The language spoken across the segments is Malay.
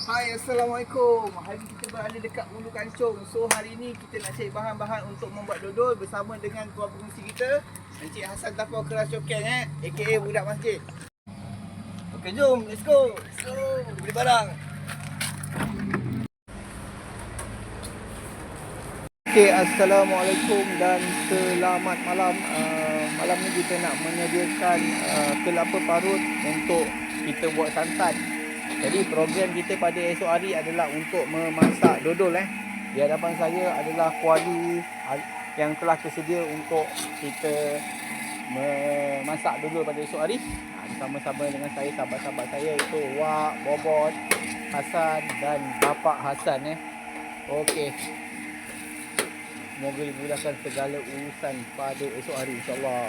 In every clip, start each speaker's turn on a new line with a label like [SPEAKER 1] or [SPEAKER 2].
[SPEAKER 1] Hai, Assalamualaikum. Hari ini kita berada dekat Ulu Kancung. So hari ini kita nak cari bahan-bahan untuk membuat dodol bersama dengan tuan pengurusi kita, Encik Hassan Tapau Keras Cokeng aka Budak Masjid. Okey, jom, let's go. Beli barang. Okey, Assalamualaikum dan selamat malam. Malam ni kita nak menyediakan kelapa parut untuk kita buat santan. Jadi program kita pada esok hari adalah untuk memasak dodol. Di hadapan saya adalah kuali yang telah tersedia untuk kita memasak dodol pada esok hari. Bersama-sama dengan saya, sahabat-sahabat saya itu Wak, Bobot, Hassan dan Bapak Hassan. Okey. Semoga dimudahkan segala urusan pada esok hari, insyaAllah.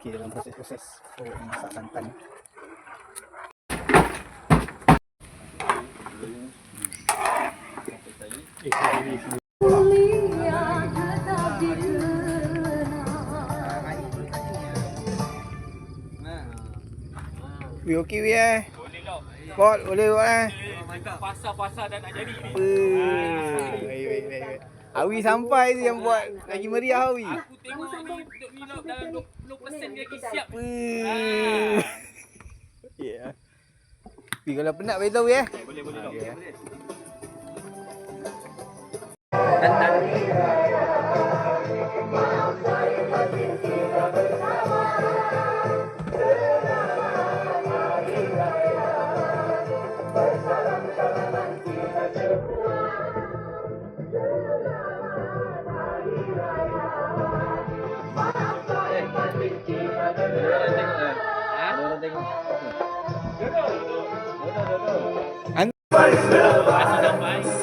[SPEAKER 1] Okey, dalam proses memasak santan. We okey we
[SPEAKER 2] Boleh lah.
[SPEAKER 1] Bot, boleh buat
[SPEAKER 2] Pasar-pasar dah nak jadi ni.
[SPEAKER 1] Baik. Awi sampai tu yang buat lagi meriah Awi.
[SPEAKER 2] Aku tengok ni vlog dalam 20% lagi siap.
[SPEAKER 1] Ya. Kalau penat beritahu ya.
[SPEAKER 2] Boleh.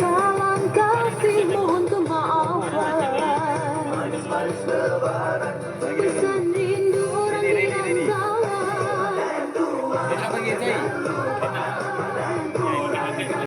[SPEAKER 3] Salam kasihmu untuk maafkan